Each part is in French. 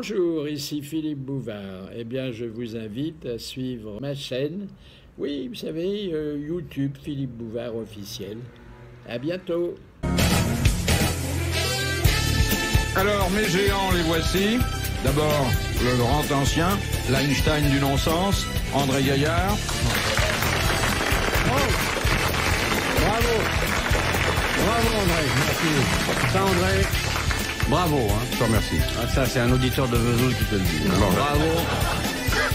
Bonjour, ici Philippe Bouvard. Eh bien, je vous invite à suivre ma chaîne. Oui, vous savez, YouTube Philippe Bouvard officiel. À bientôt. Alors, mes géants, les voici. D'abord, le grand ancien, l'Einstein du non-sens, André Gaillard. Oh. Bravo. Bravo, André. Merci. Ça, André, bravo. Hein. Je te remercie. Ah, ça, c'est un auditeur de Vesoul qui te le dit. Bon, bravo.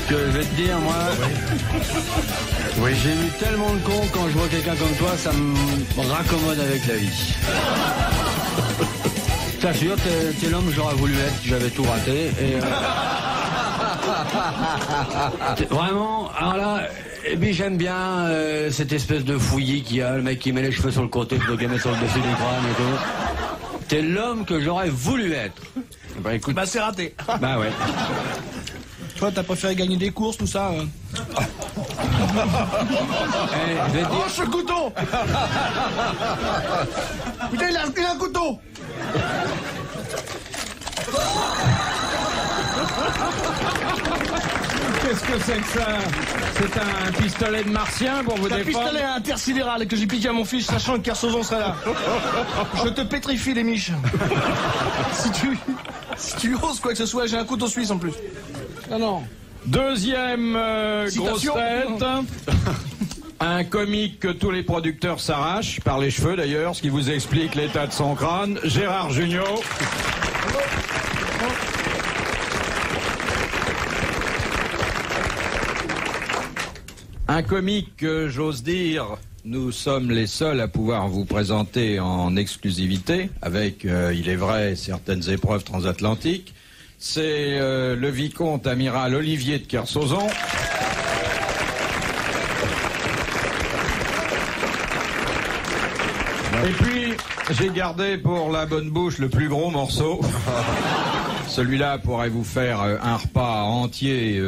Que je vais te dire, moi, oui. J'ai vu tellement de cons, quand je vois quelqu'un comme toi, ça me raccommode avec la vie. Je t'assure, t'es l'homme que j'aurais voulu être si j'avais tout raté. Et, vraiment, alors là, et puis j'aime bien cette espèce de fouillis qu'il y a, le mec qui met les cheveux sur le côté, le gamin sur le dessus du crâne et tout. T'es l'homme que j'aurais voulu être. Bah écoute. Bah c'est raté. Bah ouais. Toi, t'as préféré gagner des courses, tout ça je vais te dire... Oh, ce couteau. Putain, il a un couteau. Qu'est-ce que c'est que ça? C'est un pistolet de martien pour vous défendre? C'est un pistolet intersidéral que j'ai piqué à mon fils, sachant que Kersozon serait là. Je te pétrifie les miches. Si tu oses quoi que ce soit, j'ai un couteau suisse en plus. Non, non. Deuxième grosse tête. Un comique que tous les producteurs s'arrachent, par les cheveux d'ailleurs, ce qui vous explique l'état de son crâne, Gérard Jugnot. Un comique que j'ose dire, nous sommes les seuls à pouvoir vous présenter en exclusivité, avec, il est vrai, certaines épreuves transatlantiques. C'est le vicomte amiral Olivier de Kersozon. Et puis, j'ai gardé pour la bonne bouche le plus gros morceau. Celui-là pourrait vous faire un repas entier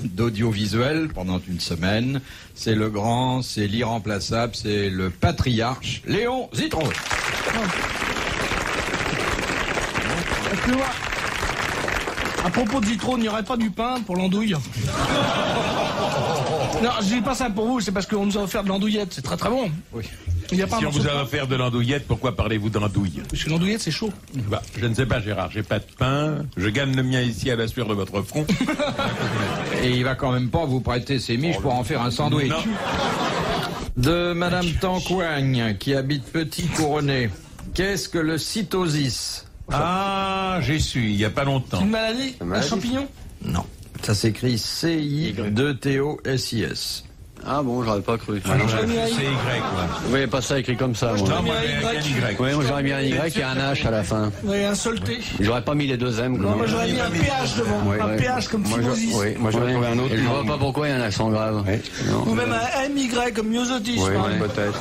d'audiovisuel pendant une semaine. C'est le grand, c'est l'irremplaçable, c'est le patriarche Léon Zitrone. Excuse-moi. À propos de Zitrone, il n'y aurait pas du pain pour l'andouille? Non, je dis pas ça pour vous, c'est parce qu'on nous a offert de l'andouillette, c'est très très bon. Oui. Il y a pas si on vous a offert de l'andouillette, pourquoi parlez-vous d'andouille? Parce que l'andouillette, c'est chaud. Bah, je ne sais pas, Gérard, j'ai pas de pain, je gagne le mien ici à la sueur de votre front. Et il va quand même pas vous prêter ses miches pour en faire un sandwich. Non. De Madame Tancoigne, qui habite Petit-Couronné. Qu'est-ce que le cytosis? Ah, j'ai su, il y a pas longtemps. Une maladie? Un champignon? Non. Ça s'écrit C-I-2-T-O-S-I-S. Ah bon, j'aurais pas cru. Ah non, c'est Y, quoi. Oui, pas ça écrit comme ça. Moi. Non, moi, avec un Y. Oui, moi j'aurais mis un Y et un H à la fin. Oui, un seul T. J'aurais pas mis les deux M. Non, moi j'aurais mis un PH devant. Oui, un PH comme Phimosis. Oui, moi j'aurais trouvé un autre. Et je vois pas pourquoi il y a un accent grave. Oui. Ou même un MY comme myosotis. Oui, peut-être.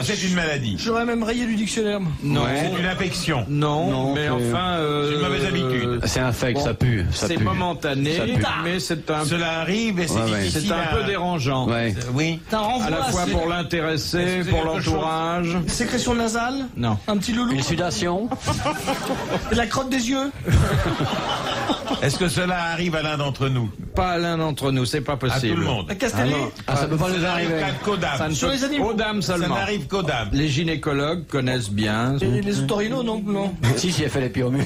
C'est une maladie. J'aurais même rayé du dictionnaire. Non. C'est une infection. Non, mais enfin... c'est une mauvaise habitude. C'est infect, bon, ça pue. C'est momentané, mais c'est un... Cela arrive et c'est difficile. C'est un peu dérangeant. Ouais. Oui. À la fois pour l'intéressé, pour l'entourage. Sécrétion nasale? Non. Un petit loulou? Une sudation? Et la crotte des yeux? Est-ce que cela arrive à l'un d'entre nous? Pas à l'un d'entre nous, c'est pas possible. À tout le monde. La castellée? Ça peut pas nous arriver. Qu'aux dames. Ça ne Sur peut... les animaux? Aux dames Ça seulement. n'arrive qu'aux dames. Les gynécologues connaissent bien. Et les otorinos, non? Non. Si, j'ai fait les pieds au mur.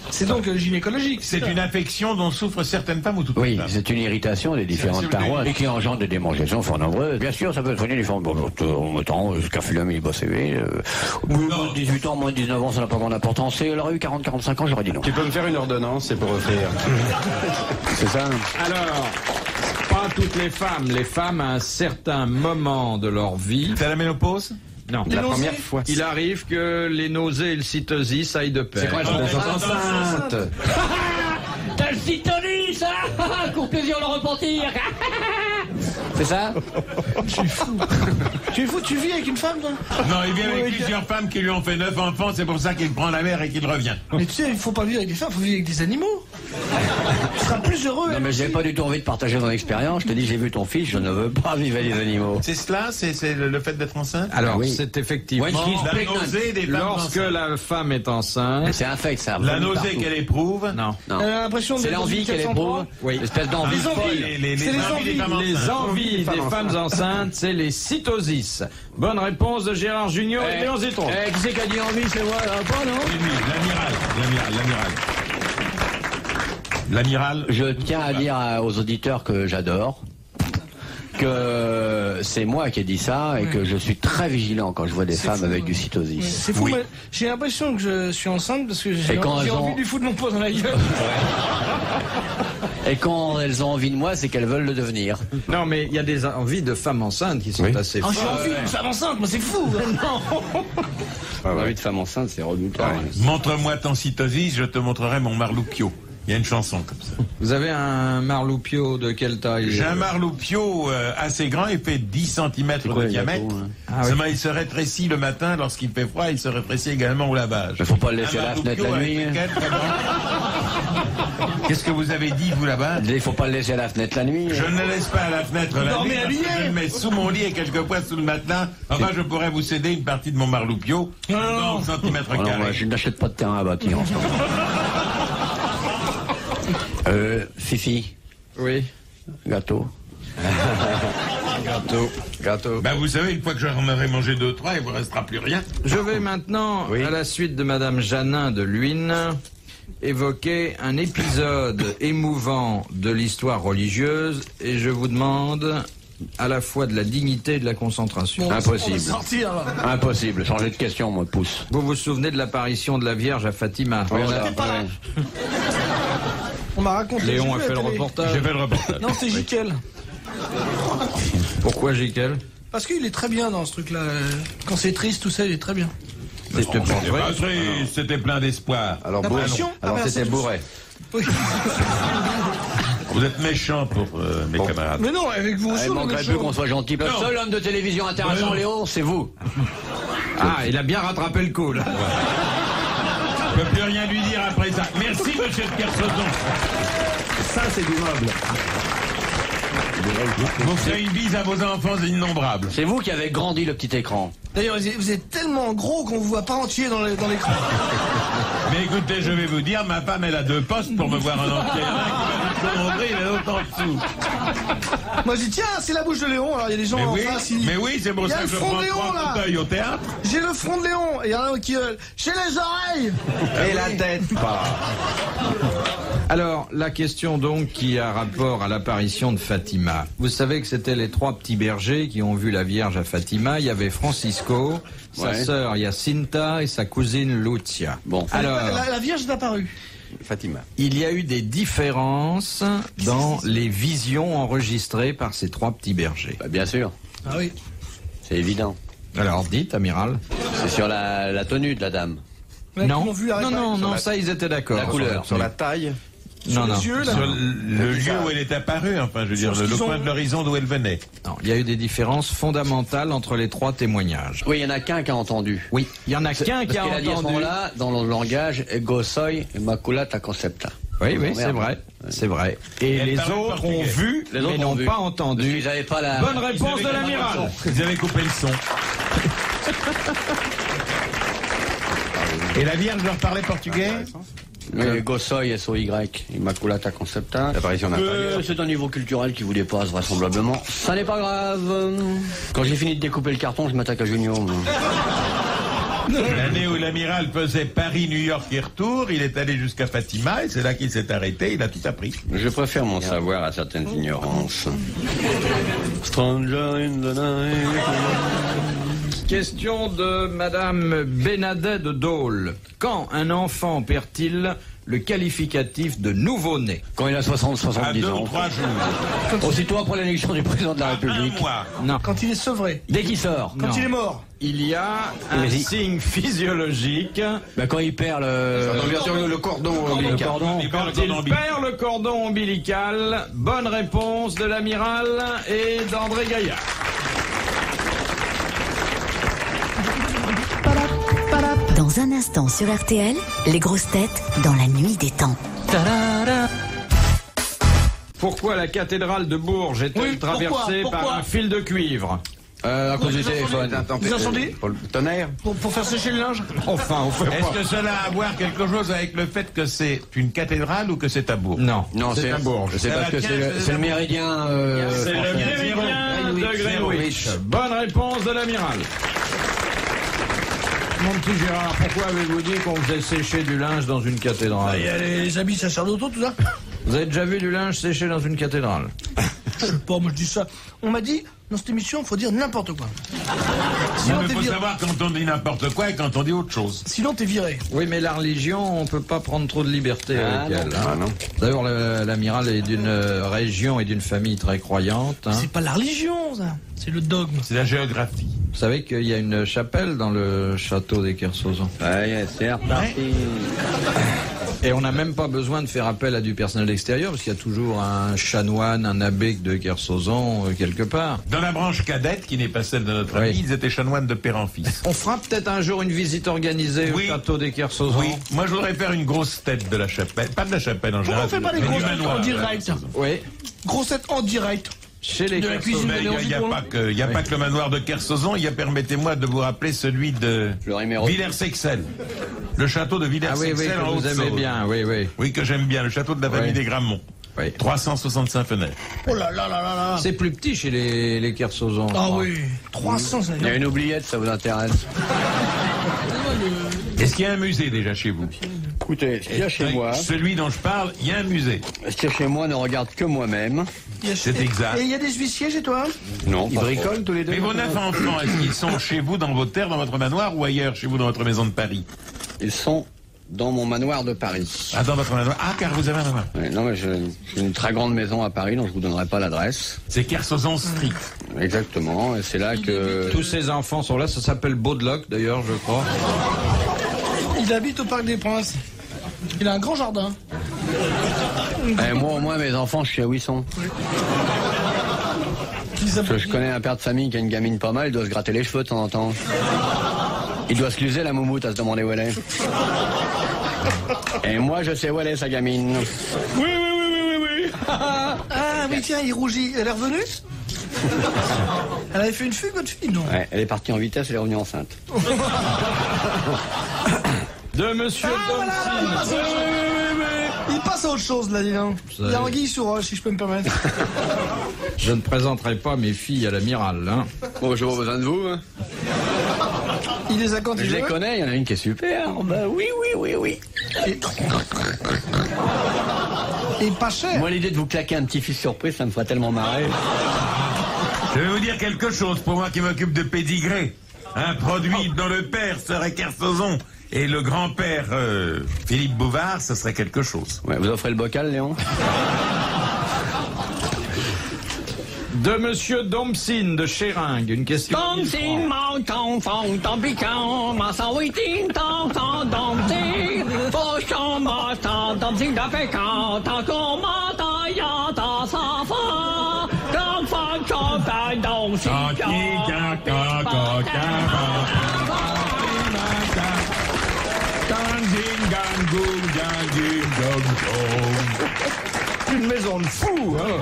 C'est donc gynécologique. C'est une infection dont souffrent certaines femmes ou toutes les Oui, femmes. c'est une irritation des différentes parois et qui engendre des démangeaisons fort nombreuses. Bien sûr, ça peut soigner les formes en mettant scapulum et CV. 18 ans, moins de 19 ans, ça n'a pas grande importance. Et elle aurait eu 40-45 ans, j'aurais dit non. Tu peux me faire une ordonnance, c'est pour offrir. C'est ça? Alors, pas toutes les femmes à un certain moment de leur vie... T'as la ménopause? Non. La première fois. Il arrive que les nausées et le cytosis aillent de pair. C'est quoi, je suis enceinte? T'as le cytosis, ça? Courtésie, on le repentir. C'est ça? Je suis fou. Tu vis avec une femme, toi? Non, il vient avec plusieurs femmes qui lui ont fait 9 enfants, c'est pour ça qu'il prend la mer et qu'il revient. Mais tu sais, il faut pas vivre avec des femmes, il faut vivre avec des animaux. Tu seras plus heureux. Non, mais j'ai pas du tout envie de partager ton expérience. Je te dis, j'ai vu ton fils, je ne veux pas vivre avec les animaux. C'est cela? C'est le fait d'être enceinte? Alors, Oui. c'est effectivement La nausée des femmes lorsque enceintes. la femme est enceinte. Mais c'est un fait, ça. La vomit nausée partout. qu'elle éprouve. Non. Non. Elle a l'impression C'est d'être l'envie dans qu'elle une éprouve. 403. Oui. L'espèce d'envie Les envies. folle. C'est les envies. des femmes Les enceintes. envies des femmes enceintes, c'est les cytosis. Bonne réponse de Gérard Junior et Léon Zitron. Qui c'est qui a dit envie, c'est moi, pas, non? Oui, l'amiral. Je tiens à dire aux auditeurs que j'adore, que c'est moi qui ai dit ça et que je suis très vigilant quand je vois des femmes avec du cytosis. C'est fou, Oui. mais j'ai l'impression que je suis enceinte parce que j'ai Et quand elles envie ont- de lui foutre mon poing dans la gueule. Et quand elles ont envie de moi, c'est qu'elles veulent le devenir. Non, mais il y a des envies de femmes enceintes qui sont assez Oh, j'ai fortes. envie d'une femme enceinte, moi c'est fou. Non. Envie de femme enceinte, c'est redoutable. Montre-moi ton cytosis, je te montrerai mon marloupio. Il y a une chanson comme ça. Vous avez un marloupio de quelle taille? J'ai un marloupio assez grand, il fait 10 cm quoi, de le diamètre. gâteau, hein? Ah oui. Seulement, il se rétrécit le matin lorsqu'il fait froid, il se rétrécit également au lavage. Mais faut pas le laisser Un à la fenêtre marloupio la avec nuit. lesquels, comment Qu'est-ce que vous avez dit, vous, là-bas? Il faut pas le laisser à la fenêtre la nuit. Je ne le laisse pas à la fenêtre la dormez nuit, parce habillé. que je le mets sous mon lit et quelquefois sous le matelas. Enfin, je pourrais vous céder une partie de mon marloupio. Non. 90 cm Oh non, moi, carrés. je n'achète pas de terrain à bâtir en ce moment. Fifi, Oui. gâteau. Gâteau. Bah, vous savez, une fois que j'en aurai mangé 2-3, il ne vous restera plus rien. Je vais maintenant, Oui. à la suite de Madame Janin de Luynes, évoquer un épisode émouvant de l'histoire religieuse et je vous demande à la fois de la dignité et de la concentration. Bon, Impossible. On va sortir là. Impossible. Changer de question, moi, pouce. Vous vous souvenez de l'apparition de la Vierge à Fatima? Oui, j'étais ça, pas là. ouais. On m'a raconté. Léon j'ai a vu fait la le télé. reportage. J'ai fait le reportage. Non, c'est Jiquel. Pourquoi Jiquel? Parce qu'il est très bien dans ce truc-là. Quand c'est triste, tout ça, il est très bien. C'était pas vrai. Ah, c'était plein d'espoir. Alors, La pression. alors c'était bourré. Oui. Vous êtes méchants pour mes camarades. Mais non, avec vous aussi, Il on est manquerait méchants. plus qu'on soit gentil. Le Non. seul homme de télévision intéressant, Ouais. Léon, c'est vous. Ah, il a bien rattrapé le coup, là. Je ne peux plus rien lui dire après ça. Merci, monsieur de Kersoton. Ça, c'est du noble. Vous ferez une bise à vos enfants innombrables. C'est vous qui avez grandi le petit écran. D'ailleurs, vous êtes tellement gros qu'on vous voit pas entier dans l'écran. Mais écoutez, je vais vous dire, ma femme, elle a 2 postes pour me voir en entier. Il y en a un qui va jusqu'au nombril et l'autre en dessous. Moi, je dis, tiens, c'est la bouche de Léon. Alors, il y a des gens Mais en oui, face. mais oui, c'est pour Il y a ça que le je front prends de Léon, 3 là. fauteuils au théâtre. J'ai le front de Léon. Et il y en a un qui j'ai les oreilles. Et la tête. Alors, la question donc qui a rapport à l'apparition de Fatima. Vous savez que c'était les 3 petits bergers qui ont vu la Vierge à Fatima. Il y avait Francisco, sa Ouais. sœur Jacinta et sa cousine Lucia. Bon. Alors, La Vierge est apparue. Fatima. il y a eu des différences dans les visions enregistrées par ces 3 petits bergers. Bah, bien sûr. Ah oui. C'est évident. Alors, dites, amiral. C'est sur la tenue de la dame. Mais Non, comment vu, arrête non, pas. non, ça, ils étaient d'accord. La couleur. Sur la taille. Sur Non, les non. yeux, là. Sur le lieu où elle est apparue, enfin, je veux dire, Sur ce le qu'ils coin ont- de l'horizon d'où elle venait. Non, il y a eu des différences fondamentales entre les 3 témoignages. Oui, il y en a qu'un qui a entendu. Oui, il y en a qu'un qui a Parce qu'il a dit à ce entendu. moment-là, dans le langage, ego soy, immaculata concepta. Oui, oui, Oh, c'est merde. vrai, c'est vrai. Et Elle les parle autres ont portugais. vu, Les mais autres n'ont ont vu. pas Parce entendu. qu'ils n'avaient pas la... Bonne réponse de l'amiral. Ils avaient coupé le son. Et la Vierge leur parlait portugais? Ego soy, S-O-Y, immaculata concepta. L'apparition d'un taille. C'est un niveau culturel qui vous dépasse vraisemblablement. Ça n'est pas grave. Quand j'ai fini de découper le carton, je m'attaque à Junior. L'année où l'amiral faisait Paris, New York et retour, il est allé jusqu'à Fatima et c'est là qu'il s'est arrêté, il a tout appris. Je préfère mon savoir à certaines ignorances. Stranger in the night. Question de Madame Benadet de Dole. Quand un enfant perd-il le qualificatif de nouveau-né? Quand il a 70 À 2 ans. ou 3 jours. Aussitôt après l'élection du président de la À République. 1 mois. Non. Quand il est sevré. Dès qu'il sort. Quand Non. il est mort. Il y a un Vas-y. signe physiologique. Ben, quand il perd Bien sûr, le cordon le ombilical. cordon. Il perd Quand le il cordon ombilical. perd le cordon ombilical. Bonne réponse de l'amiral et d'André Gaillard. Dans un instant sur RTL, les grosses têtes dans la nuit des temps. Pourquoi la cathédrale de Bourges est-elle Oui, traversée pourquoi par un fil de cuivre? À cause du téléphone. Des incendies Pour le tonnerre. pour faire sécher le linge. Enfin, on fait Est-ce pas. que cela a à voir quelque chose avec le fait que c'est une cathédrale ou que c'est à Bourges? Non, Non, c'est à Bourges. C'est parce que c'est le méridien. C'est le méridien de Greenwich. Bonne réponse de l'amiral. Mon petit Gérard, pourquoi avez-vous dit qu'on faisait sécher du linge dans une cathédrale? Il y a les habits sacerdotaux, tout ça. Vous avez déjà vu du linge séché dans une cathédrale? Je sais pas, moi je dis ça. On m'a dit, dans cette émission, il faut dire n'importe quoi. Sinon Il t'es faut viré. savoir quand on dit n'importe quoi et quand on dit autre chose. Sinon t'es viré. Oui, mais la religion, on peut pas prendre trop de liberté avec elle. Ah non. D'ailleurs, l'amiral est d'une région et d'une famille très croyante. hein. C'est pas la religion, ça. C'est le dogme. C'est la géographie. Vous savez qu'il y a une chapelle dans le château des Kersozon. Ouais, c'est reparti. Et on n'a même pas besoin de faire appel à du personnel extérieur, parce qu'il y a toujours un chanoine, un abbé de Kersozon, quelque part. Dans la branche cadette, qui n'est pas celle de notre Oui. ami, ils étaient chanoines de père en fils. On fera peut-être un jour une visite organisée Oui. au château des Kersozon. Oui, moi je voudrais faire une grosse tête de la chapelle. Pas de la chapelle en Pourquoi général. on fait pas les mais du grosses têtes manoir. en direct? Oui, Grossette en direct. chez les De la Kersozon. cuisine. Mais il n'y a, pas que, il y a pas que le manoir de Kersozon, il y a, permettez-moi de vous rappeler celui de Le Riméro. Villers-Sexel. Le château de Ah oui, oui, Villers-Sexel en que vous aimez Haute-Saône. bien, oui, oui. Oui, que j'aime bien, le château de la famille Oui. des Grammont. oui. 365 fenêtres. Oh là là là là là. C'est plus petit chez les Kersozon. je Ah crois. oui. 300, ça Il y a une oubliette, ça vous intéresse. Est-ce qu'il y a un musée déjà chez vous? Écoutez, ce qu'il y a chez moi, Celui dont je parle, il y a un musée. ce qu'il y a chez moi ne regarde que moi-même. C'est exact. Et il y a des huissiers chez toi? Non, Ils pas trop. bricolent tous les deux. Mais vos 9 enfants, est-ce qu'ils sont chez vous, dans vos terres, dans votre manoir, ou ailleurs, chez vous, dans votre maison de Paris? Ils sont dans mon manoir de Paris. Ah, dans votre manoir. Ah, car vous avez un manoir. Ouais, non, mais j'ai une très grande maison à Paris, dont je vous donnerai pas l'adresse. C'est Kersozon Street. Exactement, et c'est là que... Tous ces enfants sont là, ça s'appelle Baudeloc d'ailleurs, je crois. Il habite au Parc des Princes. Il a un grand jardin. Eh, moi, au moins, mes enfants, je sais où ils sont. Parce que je connais un père de famille qui a une gamine pas mal, il doit se gratter les cheveux de temps en temps. Il doit se l'user, la moumoute, à se demander où elle est. Et moi, je sais où elle est, sa gamine. Oui. Ah oui, tiens, il rougit. Elle est revenue? Elle avait fait une fugue, votre fille? Non. Ouais, elle est partie en vitesse, elle est revenue enceinte. De Monsieur Domsine. Il passe à autre chose, là, dis donc. Il y a anguille sur roche, si je peux me permettre. Je ne présenterai pas mes filles à l'amiral. Hein. Bon, j'ai pas besoin de vous. Hein. Il les a quand Je il les veut. connais, il y en a une qui est super. Bah oui. Et pas cher. Moi, l'idée de vous claquer un petit fils surprise, ça me ferait tellement marrer. Je vais vous dire quelque chose, pour moi qui m'occupe de pédigré. Un produit dont le père serait Kersozon et le grand-père Philippe Bouvard, ce serait quelque chose. Ouais, vous offrez le bocal, Léon? De Monsieur Domsine de Chéringue, une question. de 1000 francs. Une maison de fous, hein.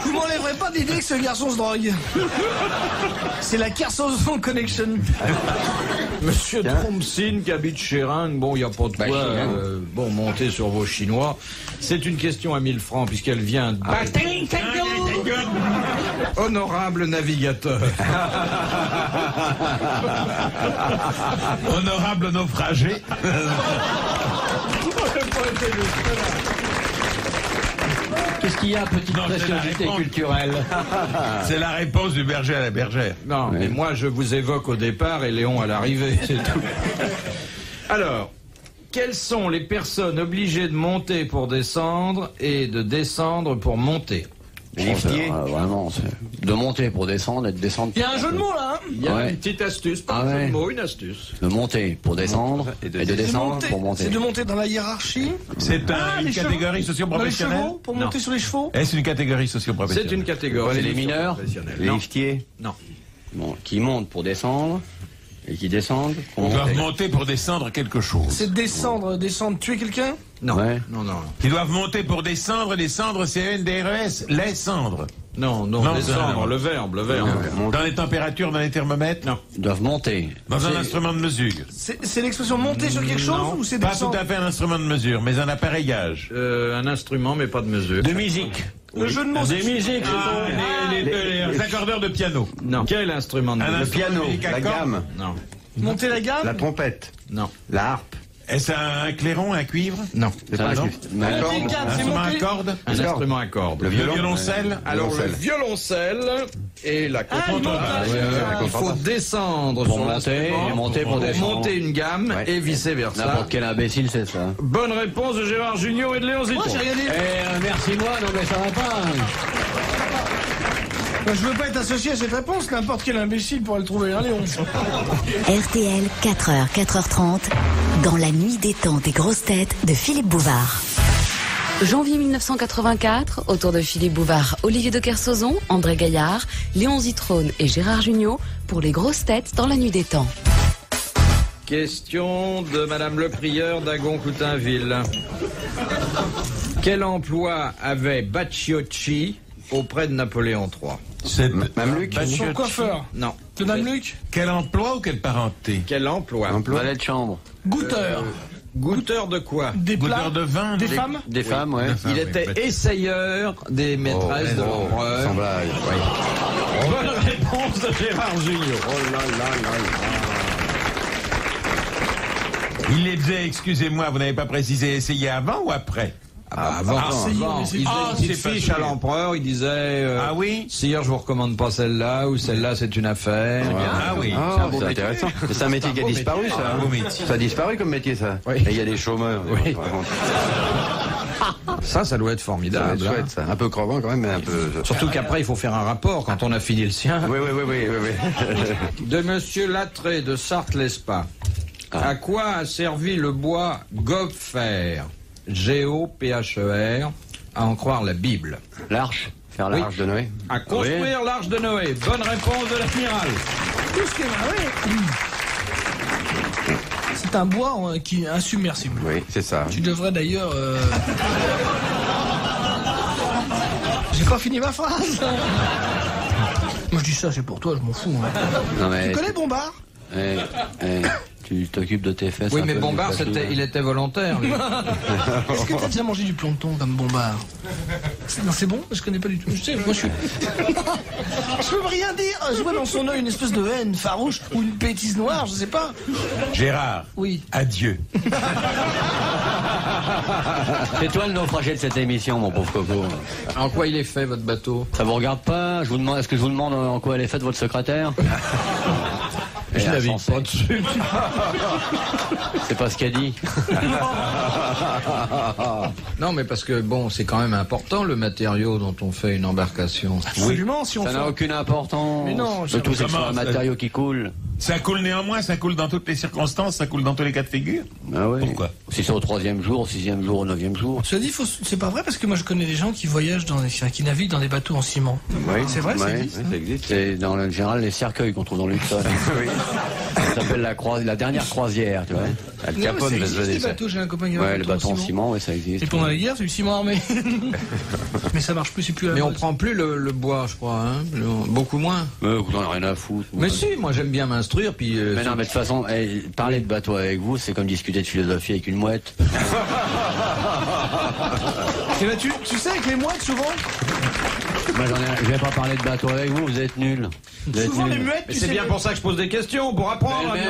Vous m'enlèverez pas d'idée que ce garçon se drogue. C'est la Kersozon Connection. Monsieur Domsine qui habite Chéringue, bon, il n'y a pas de quoi bon, monter sur vos Chinois. C'est une question à 1000 francs puisqu'elle vient de... Honorable navigateur. Honorable naufragé. Qu'est-ce qu'il y a, petite Non, c'est la préciosité réponse. culturelle? C'est la réponse du berger à la bergère. Non, mais moi je vous évoque au départ et Léon à l'arrivée, c'est tout. Alors, quelles sont les personnes obligées de monter pour descendre et de descendre pour monter? Liftier. Vraiment, c'est de monter pour descendre et de descendre Il y pour a un jeu de mots là, hein. Il y a Ouais. une petite astuce, pas Ah un jeu ouais. de mots, une astuce. de monter pour descendre et de descendre pour monter. C'est de monter dans la hiérarchie. C'est les une chevaux. catégorie Dans les socio-professionnelle. chevaux, pour monter sur les chevaux. Est-ce une catégorie C'est socio-professionnelle? une catégorie. C'est les mineurs professionnelle. Les Non. liftiers. Non. Bon, qui montent pour descendre et qui descendent pour On doit monter. monter pour descendre quelque chose. C'est descendre, tuer quelqu'un. Non. Ouais. Non, non, Ils doivent monter pour descendre, descendre, c'est NDRES, les cendres. non, non, Non, descendre, non. le verbe, le verbe. Dans les températures, dans les thermomètres? Non. Ils doivent monter. Dans un instrument de mesure? C'est l'expression monter sur quelque chose ou c'est Pas tout descendre? à fait un instrument de mesure, mais un appareillage. Un instrument, mais pas de mesure. De musique. Le jeu de mots. Des musiques. Les accordeurs de piano. Non. Quel instrument de Un musique? instrument de musique à La cordes. gamme. Non. Monter la gamme. La trompette. Non. La harpe. Est-ce un clairon, un cuivre? Non. C'est pas non. un Mais- Monter une gamme, Un c'est instrument à monter. cordes? Un instrument à cordes. Le Le violon. violoncelle? Alors, le Violoncelle. violoncelle et la Ah, le montage. Il faut descendre Pour son monter instrument et monter pour pour descendre. monter une gamme Ouais. et vice-versa. N'importe quel imbécile, c'est ça. Bonne réponse de Gérard Junior et de Léon Zito. Moi j'ai regardé. Merci moi, non mais ça va pas. Je veux pas être associé à cette réponse. N'importe quel imbécile pourrait le trouver. Allez, on. RTL, 4h, 4h30, dans la nuit des temps des grosses têtes de Philippe Bouvard. Janvier 1984, autour de Philippe Bouvard, Olivier de Kersauzon, André Gaillard, Léon Zitrone et Gérard Jugnot pour les grosses têtes dans la nuit des temps. Question de Madame Le Prieur d'Agon-Coutainville. Quel emploi avait Bacciocchi auprès de Napoléon III? C'est Mameluc. Son coiffeur. Non. Le Mameluc. Quel emploi ou quelle parenté? Quel emploi? Valet de chambre. Goûteur. Goûteur de quoi? Des plats. Goûteur de vin? Des femmes. Des femmes, ouais. Il était essayeur des maîtresses de l'empereur. Sans blague. Oui. Bonne réponse de Gérard Junior. Oh là là là là. Il les faisait, excusez-moi, vous n'avez pas précisé, essayer avant ou après? Avant. essayez, Il essayez. faisait Ah, une petite c'est fiche facile. à l'empereur, il disait Ah oui? Sire, je vous recommande pas celle-là, ou celle-là, c'est une affaire. Ah oui. Ah, c'est intéressant. C'est un métier qui a disparu, ça. Un hein. beau métier. Ça a disparu comme métier, ça. Oui. Et il y a des chômeurs. Oui. Vraiment. Ça doit être Ça va formidable. être chouette, ça. Un peu crevant quand même, mais un peu. Surtout qu'après, il faut faire un rapport quand on a fini le sien. Oui, oui, oui, oui, oui. De Monsieur Latré de Sarthe-Lespa. À quoi a servi le bois Gopher? G-O-P-H-E-R, à en croire la Bible. L'arche. Faire Oui. l'arche. L'arche de Noé. À construire l'arche de Noé. Bonne réponse de l'amiral. Tout ce qui est oui. C'est un bois qui est insubmersible. Oui, c'est ça. Tu devrais d'ailleurs. J'ai pas fini ma phrase. Moi je dis ça, c'est pour toi, je m'en fous. Hein. Non mais. Tu connais Bombard? Tu t'occupes de tes fesses. Oui, un mais peu, Bombard, du facile. il était volontaire. Lui. Est-ce que t'as déjà mangé du plancton comme Bombard? Non, c'est bon? Je connais pas du tout. Je sais, moi je suis. Je peux rien dire. Je vois dans son œil une espèce de haine farouche ou une bêtise noire, je sais pas. Gérard. Oui. Adieu. C'est toi le naufragé de cette émission, mon pauvre coco. En quoi il est fait, votre bateau? Ça vous regarde pas? Je vous demande, est-ce que je vous demande en quoi elle est faite, votre secrétaire? Je navigue pas dessus. C'est pas ce qu'elle dit. Non, mais parce que, bon, c'est quand même important, le matériau dont on fait une embarcation. Absolument, si on Ça fait. n'a aucune importance. Mais non, le tout c'est que c'est comment, un ça- matériau qui coule. Ça coule néanmoins, ça coule dans toutes les circonstances, ça coule dans tous les cas de figure. Ah ouais. Pourquoi? Si c'est au 3e jour, au 6e jour, au 9e jour. Cela dit, c'est pas vrai parce que moi je connais des gens qui voyagent qui naviguent dans des bateaux en ciment. Oui, C'est vrai, ça oui, existe, oui, ça existe. C'est dans le général les cercueils qu'on trouve dans l'Hudson. Oui. Ça s'appelle la dernière croisière, tu vois. Al Non, mais Capone ça faisait existe, les ça. bateaux, j'ai un copain qui a un Ouais, le bateau en ciment. ciment, ouais, ça existe. Et pendant la guerre, c'est du ciment armé. Mais ça marche plus, c'est plus la Mais on mode. prend plus le bois, je crois, hein. Beaucoup moins. Vous en avez rien à foutre. Mais si, moi j'aime bien m'instruire, puis... Mais non, mais de toute façon, parler de bateau avec vous, c'est comme discuter de philosophie avec une mouette. Et là, tu sais, avec les mouettes, souvent, Je vais pas parler de bateau avec vous, vous êtes nuls. Souvent les muettes, Mais c'est bien pour ça que je pose des questions, pour apprendre. Mais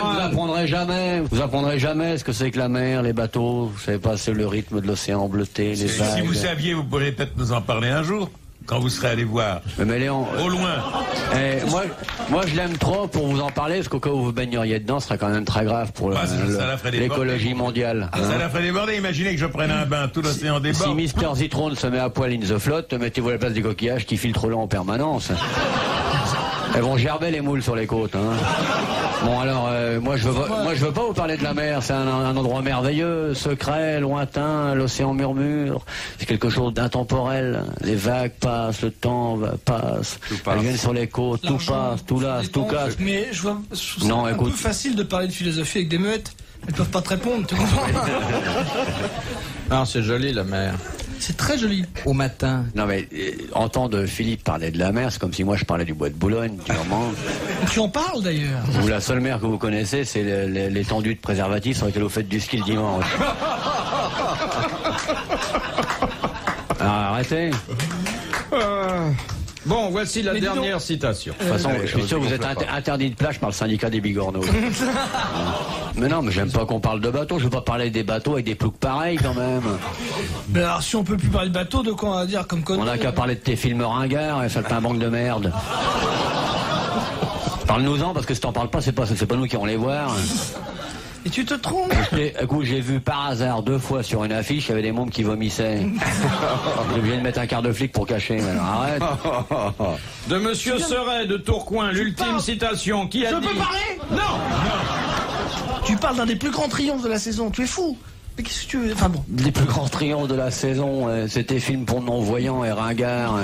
vous apprendrez jamais ce que c'est que la mer, les bateaux. Vous savez pas, c'est le rythme de l'océan bleuté, les vagues. Si vous saviez, vous pourriez peut-être nous en parler un jour, quand vous serez allé voir. Mais Léon, au loin. Moi, je l'aime trop pour vous en parler, parce qu'au cas où vous baigneriez dedans, ce serait quand même très grave pour l'écologie mondiale. Ça la ferait déborder. Imaginez que je prenne un bain, tout l'océan déborde. Si Mister Zitrone se met à poil in the flotte, mettez-vous à la place des coquillages qui filtrent l'eau en permanence. Elles vont gerber les moules sur les côtes. Hein. Bon alors, moi je veux pas vous parler de la mer. C'est un endroit merveilleux, secret, lointain. L'océan murmure. C'est quelque chose d'intemporel. Les vagues passent, le temps passe. Elles viennent sur les côtes, tout passe, tout lasse, tout casse. Mais je trouve ça un peu facile de parler de philosophie avec des muettes. Elles peuvent pas te répondre, tu comprends? Non, c'est joli la mer. C'est très joli. Au matin. Non mais entendre Philippe parler de la mer, c'est comme si moi je parlais du bois de Boulogne, clairement. Tu en parles d'ailleurs. Vous, la seule mer que vous connaissez, c'est l'étendue de préservatifs sur laquelle vous faites du ski le dimanche. Alors, arrêtez. Bon, voici la dernière citation. De toute façon, je suis sûr que vous êtes interdit de plage par le syndicat des bigorneaux. Mais non, mais j'aime pas qu'on parle de bateaux. Je veux pas parler des bateaux avec des ploucs pareils quand même. Mais alors, si on peut plus parler de bateaux, de quoi on va dire comme connerie? On a qu'à parler de tes films ringards et saltimbanque de merde. Parle-nous-en, parce que si t'en parles pas, c'est pas nous qui allons les voir. Et tu te trompes. Écoute, j'ai vu par hasard 2 fois sur une affiche, il y avait des mômes qui vomissaient. J'ai obligé de mettre un quart de flic pour cacher. Mais alors, arrête. De Monsieur Seret de Tourcoing, l'ultime citation. Qui a dit... Je peux parler? Non. Tu parles d'un des plus grands triomphes de la saison. Tu es fou. Mais qu'est-ce que tu veux? Enfin bon. Les plus grands triomphes de la saison, c'était film pour non-voyants et ringards.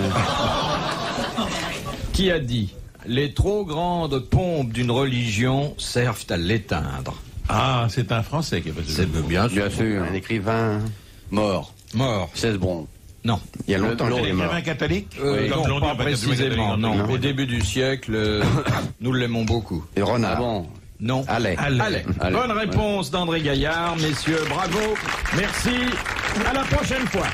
Qui a dit: les trop grandes pompes d'une religion servent à l'éteindre? Ah, c'est un Français qui a fait ça. C'est bien sûr. Un écrivain Mort. 16 Bron. Non. Il y a longtemps qu'il est mort. Un catholique Non, pas précisément, non. Au début du siècle, nous l'aimons beaucoup. Et Renard. Ah bon? Non. Allez. Bonne réponse d'André Gaillard, messieurs, bravo. Merci. À la prochaine fois.